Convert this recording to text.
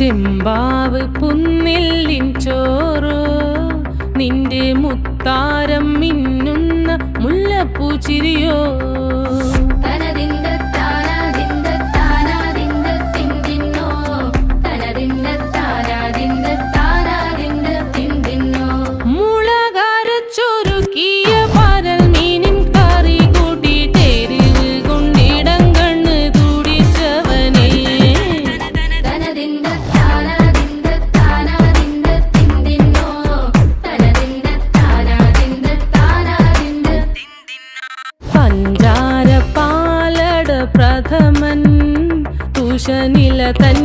ചെമ്പാവ് പുന്നെല്ലിൻ ചോറോ നിന്റെ മുത്താരം മിന്നുന്ന മുല്ലപ്പൂച്ചിരിയോ പഞ്ചാര പാലട പ്രഥമൻ തുഷനില തൻ